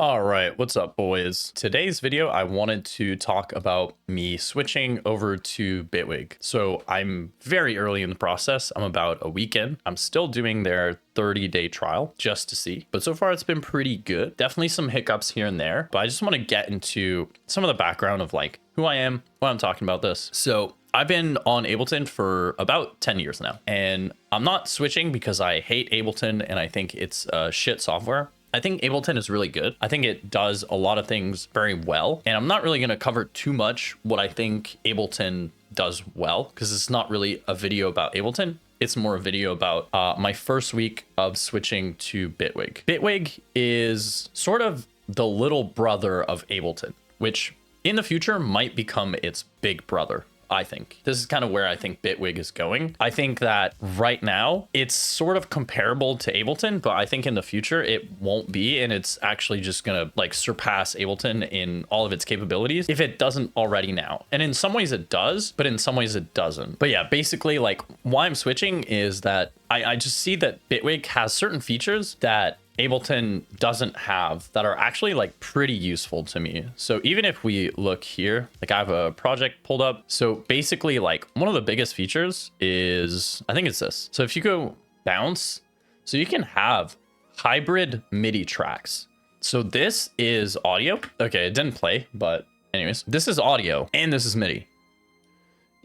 All right, what's up, boys? Today's video, I wanted to talk about me switching over to Bitwig. So I'm very early in the process. I'm about a week in. I'm still doing their 30-day trial just to see, but so far it's been pretty good. Definitely some hiccups here and there, but I just want to get into some of the background of like who I am, why I'm talking about this. So I've been on Ableton for about 10 years now, and I'm not switching because I hate Ableton and I think it's shit software. I think Ableton is really good. I think it does a lot of things very well. And I'm not really going to cover too much what I think Ableton does well, because it's not really a video about Ableton. It's more a video about my first week of switching to Bitwig. Bitwig is sort of the little brother of Ableton, which in the future might become its big brother. I think this is kind of where I think Bitwig is going. I think that right now it's sort of comparable to Ableton, but I think in the future it won't be, and it's actually just gonna like surpass Ableton in all of its capabilities if it doesn't already now. And in some ways it does, but in some ways it doesn't. But yeah, basically like why I'm switching is that I just see that Bitwig has certain features that Ableton doesn't have that are actually like pretty useful to me. So even if we look here, like I have a project pulled up. So basically like one of the biggest features is, I think it's this. So if you go bounce, so you can have hybrid MIDI tracks. So this is audio. Okay, it didn't play, but anyways, this is audio and this is MIDI.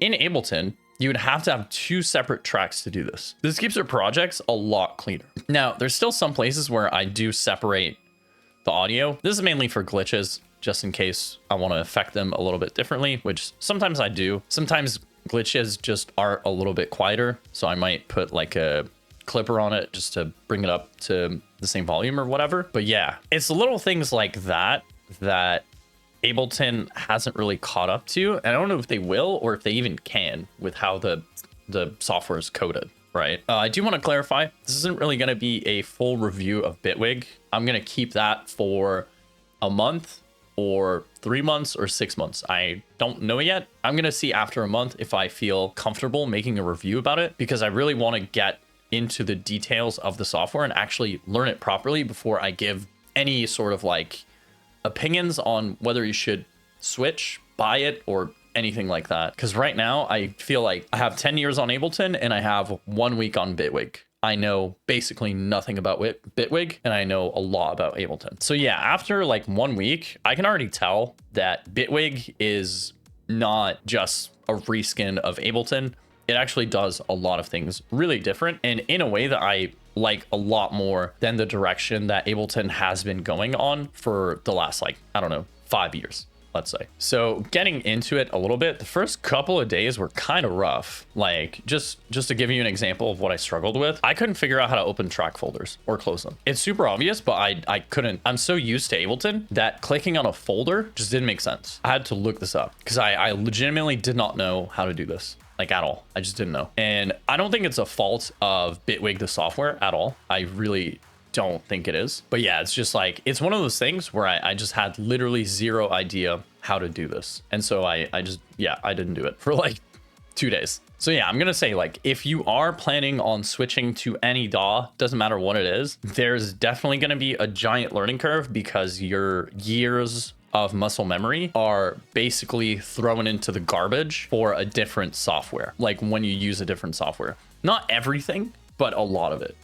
In Ableton, you would have to have two separate tracks to do this. This keeps your projects a lot cleaner. Now, there's still some places where I do separate the audio. This is mainly for glitches, just in case I want to affect them a little bit differently, which sometimes I do. Sometimes glitches just are a little bit quieter, so I might put like a clipper on it just to bring it up to the same volume or whatever. But yeah, it's little things like that that Ableton hasn't really caught up to, and I don't know if they will or if they even can with how the software is coded, right? I do want to clarify, this isn't really going to be a full review of Bitwig. I'm going to keep that for a month or 3 months or 6 months. I don't know yet. I'm going to see after a month if I feel comfortable making a review about it, because I really want to get into the details of the software and actually learn it properly before I give any sort of like opinions on whether you should switch, buy it, or anything like that. Because right now I feel like I have 10 years on Ableton and I have 1 week on Bitwig. I know basically nothing about Bitwig, and I know a lot about Ableton. So yeah, after like 1 week, I can already tell that Bitwig is not just a reskin of Ableton. It actually does a lot of things really different, and in a way that I like a lot more than the direction that Ableton has been going on for the last, like, I don't know, 5 years, let's say. So getting into it a little bit, the first couple of days were kind of rough. Like just to give you an example of what I struggled with, I couldn't figure out how to open track folders or close them. It's super obvious, but I couldn't. I'm so used to Ableton that clicking on a folder just didn't make sense. I had to look this up because I legitimately did not know how to do this. Like at all. I just didn't know. And I don't think it's a fault of Bitwig, the software, at all. I really don't think it is. But yeah, it's just like, it's one of those things where I just had literally zero idea how to do this. And so I didn't do it for like 2 days. So yeah, I'm going to say, like, if you are planning on switching to any DAW, doesn't matter what it is, there's definitely going to be a giant learning curve, because your years of muscle memory are basically thrown into the garbage for a different software. Like when you use a different software, not everything, but a lot of it.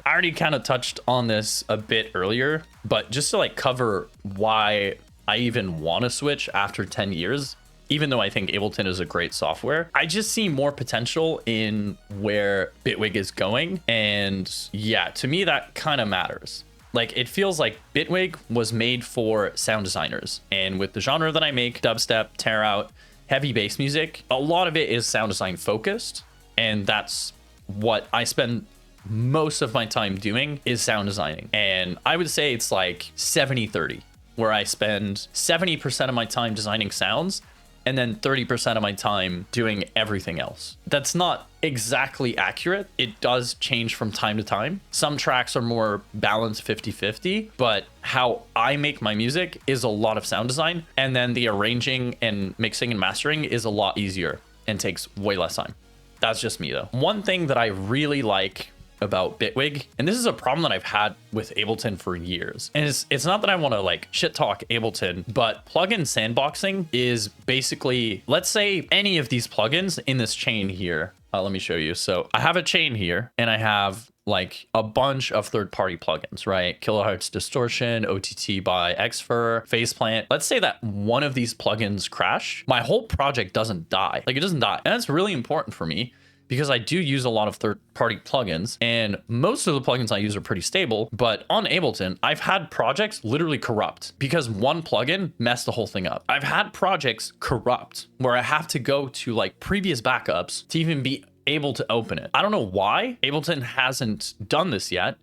I already kind of touched on this a bit earlier, but just to like cover why I even want to switch after 10 years, even though I think Ableton is a great software, I just see more potential in where Bitwig is going. And yeah, to me, that kind of matters. Like, it feels like Bitwig was made for sound designers. And with the genre that I make, dubstep, tear out, heavy bass music, a lot of it is sound design focused. And that's what I spend most of my time doing, is sound designing. And I would say it's like 70-30, where I spend 70% of my time designing sounds and then 30% of my time doing everything else. That's not exactly accurate. It does change from time to time. Some tracks are more balanced 50-50, but how I make my music is a lot of sound design, and then the arranging and mixing and mastering is a lot easier and takes way less time. That's just me though. One thing that I really like about Bitwig, and this is a problem that I've had with Ableton for years. And it's not that I want to like shit talk Ableton, but plugin sandboxing is basically, let's say any of these plugins in this chain here. Let me show you. So I have a chain here and I have like a bunch of third-party plugins, right? Kilohearts Distortion, OTT by Xfer, Phaseplant. Let's say that one of these plugins crash, my whole project doesn't die. Like it doesn't die. And that's really important for me because I do use a lot of third-party plugins and most of the plugins I use are pretty stable. But on Ableton, I've had projects literally corrupt because one plugin messed the whole thing up. I've had projects corrupt where I have to go to like previous backups to even be able to open it. I don't know why Ableton hasn't done this yet.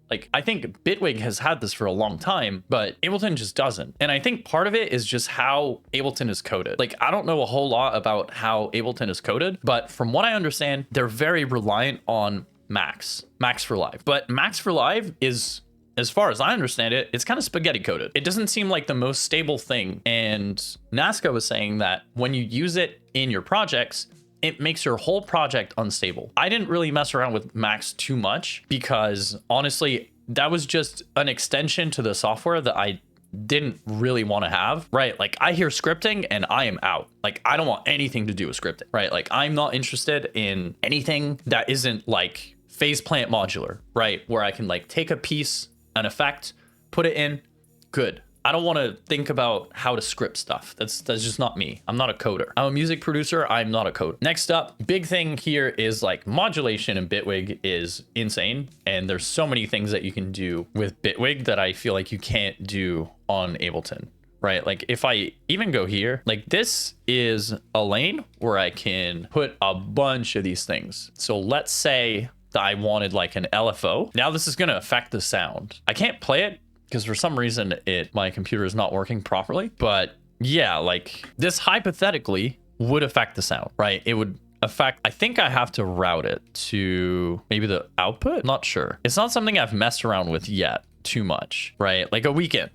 Like, I think Bitwig has had this for a long time, but Ableton just doesn't. And I think part of it is just how Ableton is coded. Like, I don't know a whole lot about how Ableton is coded, but from what I understand, they're very reliant on Max for Live. But Max for Live is, as far as I understand it, it's kind of spaghetti coded. It doesn't seem like the most stable thing. And Nazca was saying that when you use it in your projects, it makes your whole project unstable. I didn't really mess around with Max too much because honestly, that was just an extension to the software that I didn't really want to have, right? Like I hear scripting and I am out. Like I don't want anything to do with scripting, right? Like I'm not interested in anything that isn't like Phaseplant modular, right? Where I can like take a piece, an effect, put it in, good. I don't want to think about how to script stuff. That's just not me. I'm not a coder. I'm a music producer. I'm not a coder. Next up, big thing here is like modulation in Bitwig is insane. And there's so many things that you can do with Bitwig that I feel like you can't do on Ableton, right? Like if I even go here, like this is a lane where I can put a bunch of these things. So let's say that I wanted like an LFO. Now this is going to affect the sound. I can't play it because for some reason my computer is not working properly. But yeah, like this hypothetically would affect the sound, right? It would affect, I think I have to route it to maybe the output. Not sure. It's not something I've messed around with yet too much, right? Like a weekend.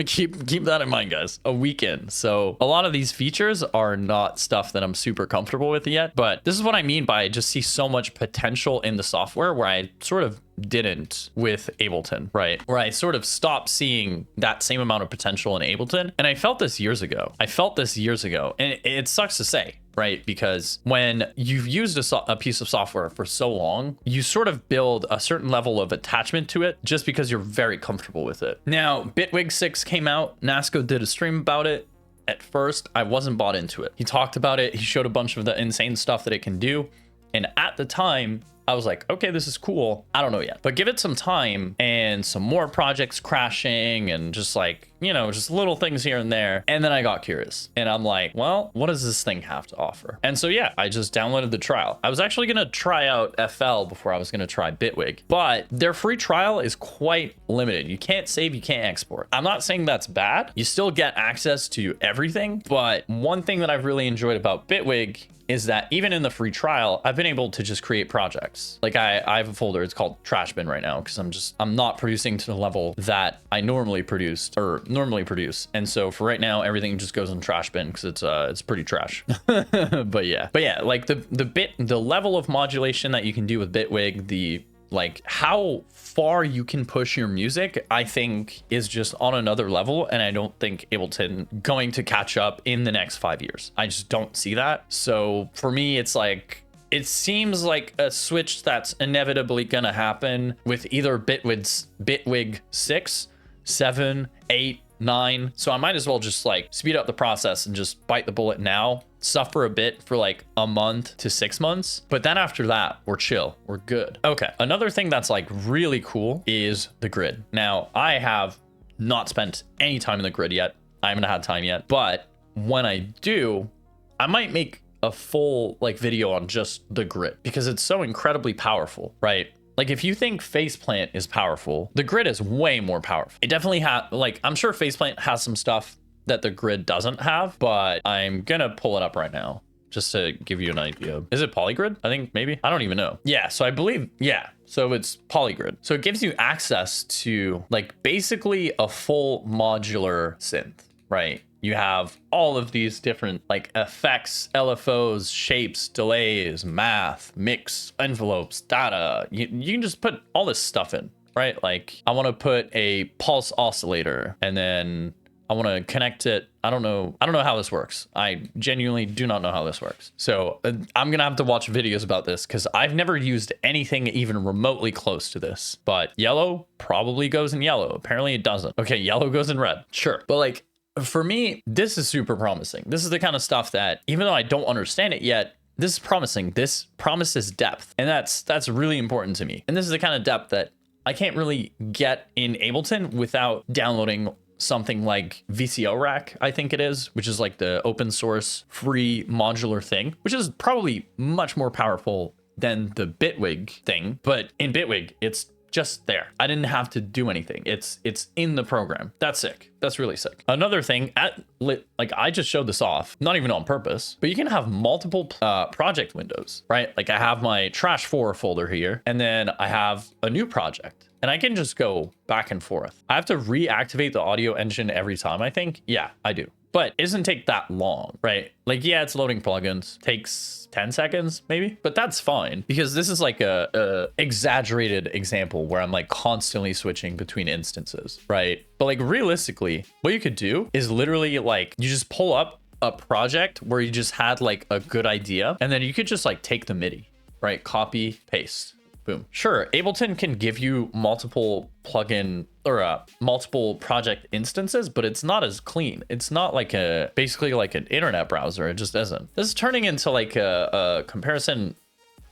keep that in mind, guys. A weekend. So a lot of these features are not stuff that I'm super comfortable with yet, but this is what I mean by I just see so much potential in the software where I sort of didn't with Ableton, right? Where I sort of stopped seeing that same amount of potential in Ableton. And I felt this years ago. And it sucks to say, right? Because when you've used a piece of software for so long, you sort of build a certain level of attachment to it just because you're very comfortable with it. Now, Bitwig 6 came out. Nasco did a stream about it. At first, I wasn't bought into it. He talked about it. He showed a bunch of the insane stuff that it can do. And at the time, I was like, okay, this is cool. I don't know yet, but give it some time and some more projects crashing and just like, you know, just little things here and there. And then I got curious and I'm like, well, what does this thing have to offer? And so, yeah, I just downloaded the trial. I was actually going to try out FL before I was going to try Bitwig, but their free trial is quite limited. You can't save, you can't export. I'm not saying that's bad. You still get access to everything. But one thing that I've really enjoyed about Bitwig is that even in the free trial, I've been able to just create projects. Like I have a folder, it's called Trash Bin right now, because I'm not producing to the level that I normally produce. And so for right now, everything just goes in Trash Bin because it's pretty trash. But yeah, like the level of modulation that you can do with Bitwig, like how far you can push your music, I think is just on another level. And I don't think Ableton going to catch up in the next 5 years. I just don't see that. So for me, it's like, it seems like a switch that's inevitably gonna happen with either Bitwig 6, 7, 8, 9. So I might as well just like speed up the process and just bite the bullet now, suffer a bit for like a month to 6 months. But then after that, we're chill, we're good. Okay, another thing that's like really cool is the grid. Now, I have not spent any time in the grid yet. I haven't had time yet, but when I do, I might make a full like video on just the grid because it's so incredibly powerful, right? Like if you think Phaseplant is powerful, the grid is way more powerful. It definitely has, like, I'm sure Phaseplant has some stuff that the grid doesn't have, but I'm gonna pull it up right now just to give you an idea. Is it Polygrid? I think maybe, I don't even know. Yeah, so I believe, yeah. So it's Polygrid. So it gives you access to like basically a full modular synth, right? You have all of these different like effects, LFOs, shapes, delays, math, mix, envelopes, data. You can just put all this stuff in, right? Like I want to put a pulse oscillator and then I want to connect it. I don't know how this works. I genuinely do not know how this works. So I'm going to have to watch videos about this because I've never used anything even remotely close to this. But yellow probably goes in yellow. Apparently it doesn't. Okay, yellow goes in red. Sure. But like for me, this is super promising. This is the kind of stuff that even though I don't understand it yet, this is promising. This promises depth. And that's really important to me. And this is the kind of depth that I can't really get in Ableton without downloading something like VCO Rack, I think it is, which is like the open source free modular thing, which is probably much more powerful than the Bitwig thing. But in Bitwig, it's just there. I didn't have to do anything. It's in the program. That's sick. That's really sick. Another thing, like I just showed this off, not even on purpose, but you can have multiple project windows, right? Like I have my trash 4 folder here, and then I have a new project. And I can just go back and forth. I have to reactivate the audio engine every time, I think. Yeah, I do. But it doesn't take that long, right? Like, yeah, it's loading plugins. Takes 10 seconds, maybe. But that's fine because this is like a exaggerated example where I'm like constantly switching between instances, right? But like realistically, what you could do is literally like you just pull up a project where you just had like a good idea. And then you could just like take the MIDI, right? Copy, paste. Boom. Sure, Ableton can give you multiple plugin or multiple project instances, but it's not as clean. It's not like basically like an internet browser. It just isn't. This is turning into like a comparison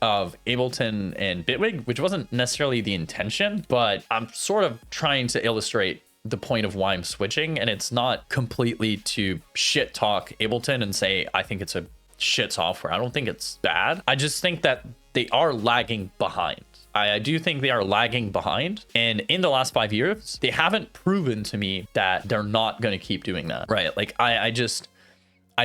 of Ableton and Bitwig, which wasn't necessarily the intention, but I'm sort of trying to illustrate the point of why I'm switching, and it's not completely to shit talk Ableton and say I think it's a shit software. I don't think it's bad. I just think that they are lagging behind. I do think they are lagging behind. And in the last 5 years, they haven't proven to me that they're not going to keep doing that, right? Like I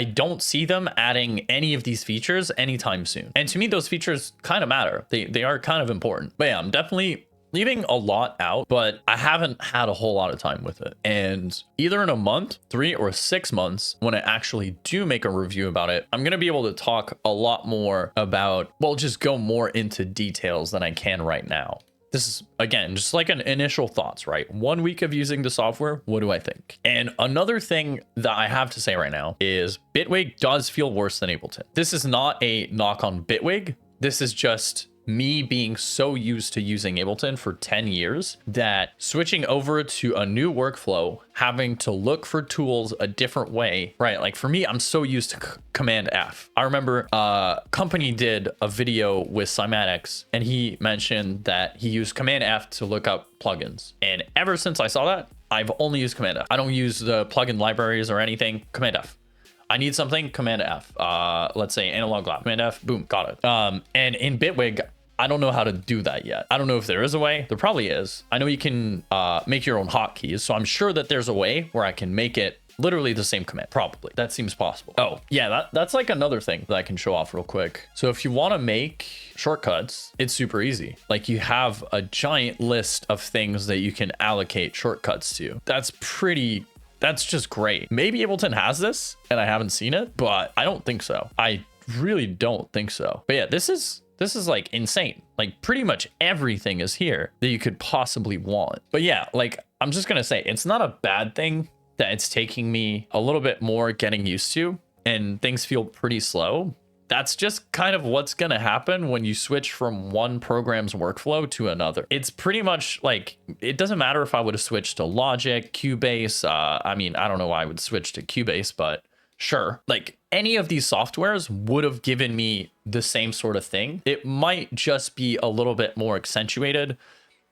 don't see them adding any of these features anytime soon. And to me, those features kind of matter. They are kind of important. But yeah, I'm definitely leaving a lot out, but I haven't had a whole lot of time with it. And either in a month, 3 or 6 months, when I actually do make a review about it, I'm going to be able to talk a lot more about, well, just go more into details than I can right now. This is, again, just like an initial thoughts, right? 1 week of using the software, what do I think? And another thing that I have to say right now is Bitwig does feel worse than Ableton. This is not a knock on Bitwig. This is just me being so used to using Ableton for 10 years that switching over to a new workflow, having to look for tools a different way, right? Like for me, I'm so used to Command F. I remember Company did a video with Cymatics and he mentioned that he used Command F to look up plugins. And ever since I saw that, I've only used Command F. I don't use the plugin libraries or anything. Command F. I need something, Command F. Let's say analog lab, Command F, boom, got it. And in Bitwig, I don't know how to do that yet. I don't know if there is a way. There probably is. I know you can make your own hotkeys. So I'm sure that there's a way where I can make it literally the same command. Probably. That seems possible. Oh, yeah, that's like another thing that I can show off real quick. So if you want to make shortcuts, it's super easy. Like you have a giant list of things that you can allocate shortcuts to. That's just great. Maybe Ableton has this and I haven't seen it, but I don't think so. I really don't think so. But yeah, this is like insane. Like pretty much everything is here that you could possibly want. But yeah, like I'm just gonna say it's not a bad thing that it's taking me a little bit more getting used to and things feel pretty slow. That's just kind of what's gonna happen when you switch from one program's workflow to another. It's pretty much like, it doesn't matter if I would have switched to Logic, Cubase. I mean, I don't know why I would switch to Cubase, but sure, like any of these softwares would have given me the same sort of thing. It might just be a little bit more accentuated.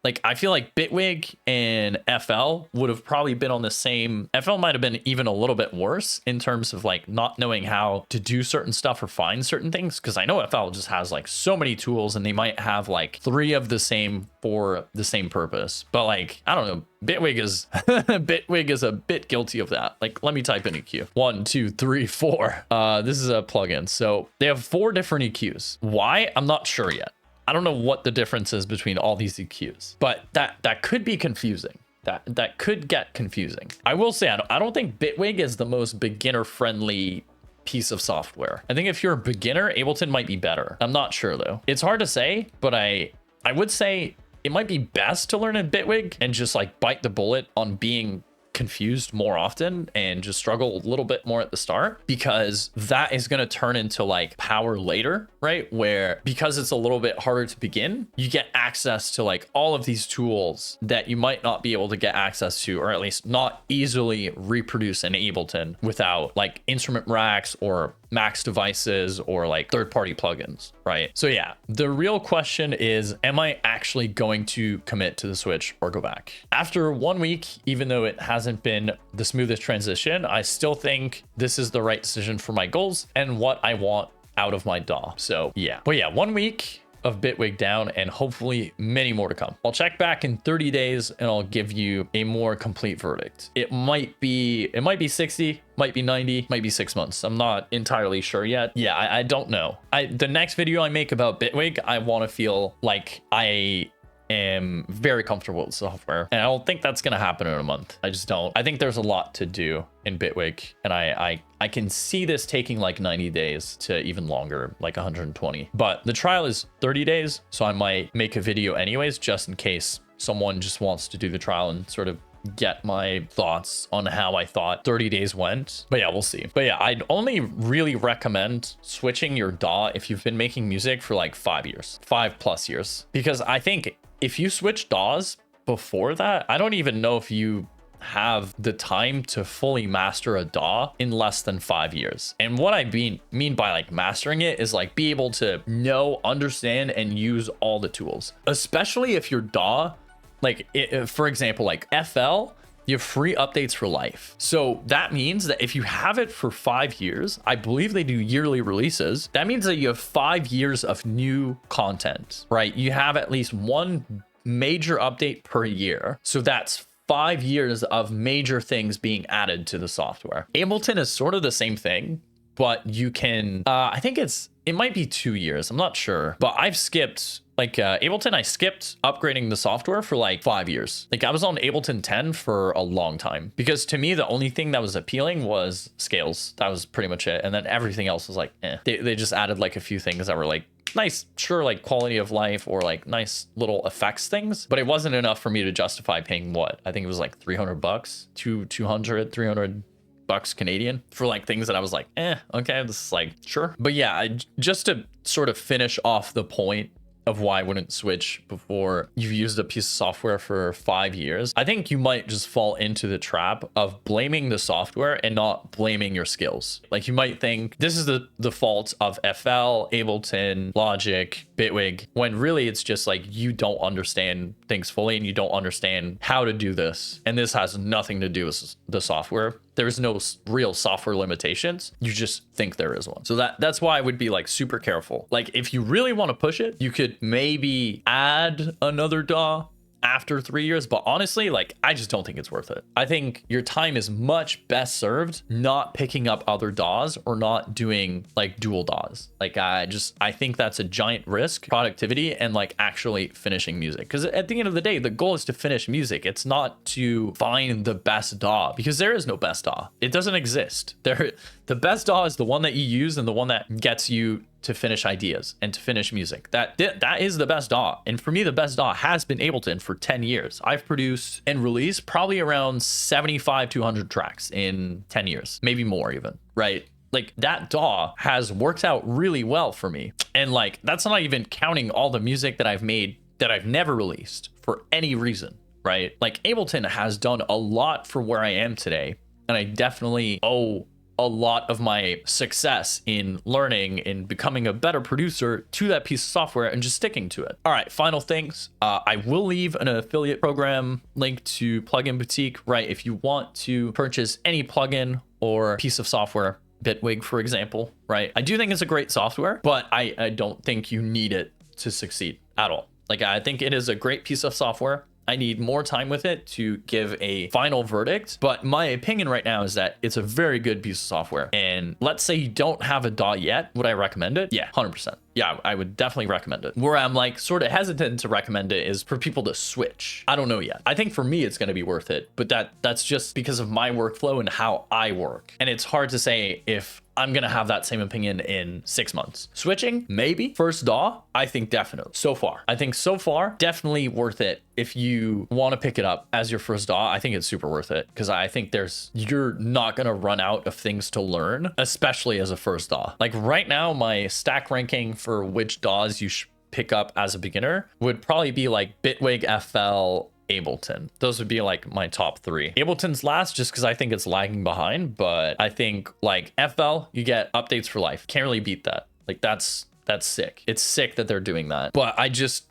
Like I feel like Bitwig and FL would have probably been on the same. FL might have been even a little bit worse in terms of like not knowing how to do certain stuff or find certain things. Cause I know FL just has like so many tools and they might have like 3 of the same for the same purpose. But like, I don't know, Bitwig is Bitwig is a bit guilty of that. Like, let me type in EQ. 1, 2, 3, 4. This is a plugin. So they have 4 different EQs. Why? I'm not sure yet. I don't know what the difference is between all these EQs, but that could be confusing. that could get confusing. I will say, I don't think Bitwig is the most beginner friendly piece of software. I think if you're a beginner, Ableton might be better. I'm not sure though. It's hard to say, but I would say it might be best to learn in Bitwig and just like bite the bullet on being confused more often and just struggle a little bit more at the start, because that is going to turn into like power later, right? Where because it's a little bit harder to begin, you get access to like all of these tools that you might not be able to get access to, or at least not easily reproduce in Ableton without like instrument racks or Max devices or like third-party plugins, right? So yeah, the real question is, am I actually going to commit to the switch or go back? After 1 week, even though it hasn't been the smoothest transition, I still think this is the right decision for my goals and what I want out of my DAW. So yeah, but yeah, 1 week of Bitwig down and hopefully many more to come. I'll check back in 30 days and I'll give you a more complete verdict. It might be 60, might be 90, might be 6 months. I'm not entirely sure yet. Yeah, I don't know. The next video I make about Bitwig, I want to feel like I am very comfortable with software, and I don't think that's gonna happen in a month. I just don't. I think there's a lot to do in Bitwig, and I can see this taking like 90 days to even longer, like 120. But the trial is 30 days, so I might make a video anyways, just in case someone just wants to do the trial and sort of get my thoughts on how I thought 30 days went. But yeah, we'll see. But yeah, I'd only really recommend switching your DAW if you've been making music for like 5+ years, because I think if you switch DAWs before that, I don't even know if you have the time to fully master a DAW in less than 5 years. And what I mean by like mastering it is like be able to know, understand, and use all the tools, especially if your DAW, like for example, like FL, you have free updates for life. So that means that if you have it for 5 years, I believe they do yearly releases. That means that you have 5 years of new content, right? You have at least one major update per year. So that's 5 years of major things being added to the software. Ableton is sort of the same thing, but you can, I think it might be 2 years. I'm not sure, but I've skipped like Ableton. I skipped upgrading the software for like 5 years. Like I was on Ableton 10 for a long time, because to me, the only thing that was appealing was scales. That was pretty much it. And then everything else was like, eh. They just added like a few things that were like nice, sure, like quality of life or like nice little effects things, but it wasn't enough for me to justify paying what? I think it was like $300, 300 bucks Canadian for like things that I was like, okay, this is like, sure. But yeah, just to sort of finish off the point of why I wouldn't switch before you've used a piece of software for 5 years, I think you might just fall into the trap of blaming the software and not blaming your skills. Like you might think this is the fault of FL, Ableton, Logic, Bitwig, when really it's just like you don't understand things fully and you don't understand how to do this. And this has nothing to do with the software. There's no real software limitations. You just think there is one. So that's why I would be like super careful. Like if you really want to push it, you could maybe add another DAW after 3 years, but honestly, like I just don't think it's worth it. I think your time is much best served not picking up other DAWs or not doing like dual DAWs. Like I think that's a giant risk, productivity, and like actually finishing music. Because at the end of the day, the goal is to finish music. It's not to find the best DAW, because there is no best DAW. It doesn't exist. The best DAW is the one that you use and the one that gets you to finish ideas and to finish music. That is the best DAW. And for me, the best DAW has been Ableton for 10 years. I've produced and released probably around 75 to 100 tracks in 10 years, maybe more even, right? Like that DAW has worked out really well for me. And like, that's not even counting all the music that I've made that I've never released for any reason, right? Like Ableton has done a lot for where I am today. And I definitely owe a lot of my success in learning and becoming a better producer to that piece of software and just sticking to it. All right, final things. I will leave an affiliate program link to Plugin Boutique, right? If you want to purchase any plugin or piece of software, Bitwig, for example, right? I do think it's a great software, but I don't think you need it to succeed at all. Like I think it is a great piece of software. I need more time with it to give a final verdict. But my opinion right now is that it's a very good piece of software. And let's say you don't have a DAW yet. Would I recommend it? Yeah, 100%. Yeah, I would definitely recommend it. Where I'm like sort of hesitant to recommend it is for people to switch. I don't know yet. I think for me, it's going to be worth it, but that's just because of my workflow and how I work. And it's hard to say if I'm going to have that same opinion in 6 months. Switching, maybe. First DAW, I think definitely. So far, I think so far, definitely worth it. If you want to pick it up as your first DAW, I think it's super worth it because I think you're not going to run out of things to learn, especially as a first DAW. Like right now, my stack ranking for which DAWs you should pick up as a beginner would probably be like Bitwig, FL, Ableton. Those would be like my top 3. Ableton's last just because I think it's lagging behind, but I think like FL, you get updates for life. Can't really beat that. Like that's sick. It's sick that they're doing that. But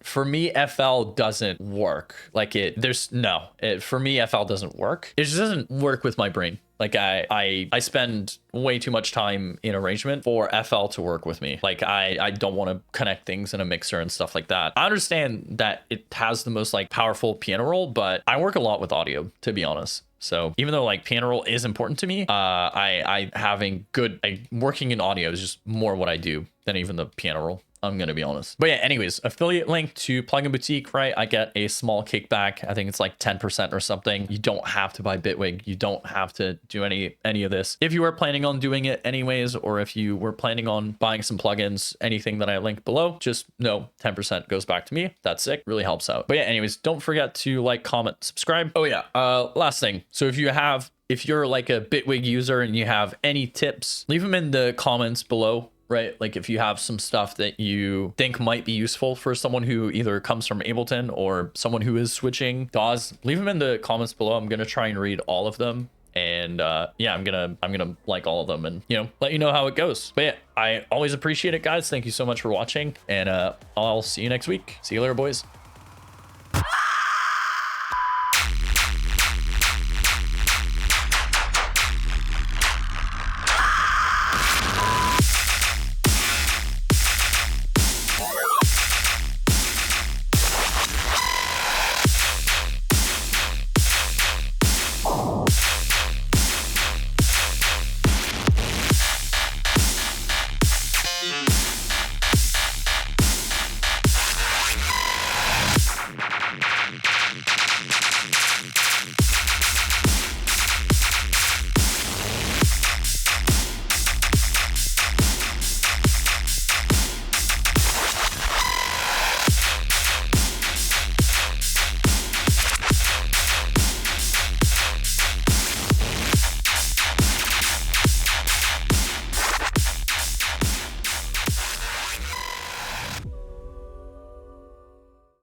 for me, FL doesn't work. Like for me, FL doesn't work. It just doesn't work with my brain. Like I spend way too much time in arrangement for FL to work with me. Like I don't want to connect things in a mixer and stuff like that. I understand that it has the most like powerful piano roll, but I work a lot with audio, to be honest. So even though like piano roll is important to me, working in audio is just more what I do than even the piano roll. I'm going to be honest. But yeah, anyways, affiliate link to Plugin Boutique, right? I get a small kickback. I think it's like 10% or something. You don't have to buy Bitwig. You don't have to do any of this. If you were planning on doing it anyways, or if you were planning on buying some plugins, anything that I link below, just know 10% goes back to me. That's sick. Really helps out. But yeah, anyways, don't forget to like, comment, subscribe. Oh yeah, last thing. So if you're like a Bitwig user and you have any tips, leave them in the comments below. Right? Like if you have some stuff that you think might be useful for someone who either comes from Ableton or someone who is switching DAWs, leave them in the comments below. I'm going to try and read all of them. And yeah, I'm gonna like all of them and, let you know how it goes. But yeah, I always appreciate it, guys. Thank you so much for watching, and I'll see you next week. See you later, boys.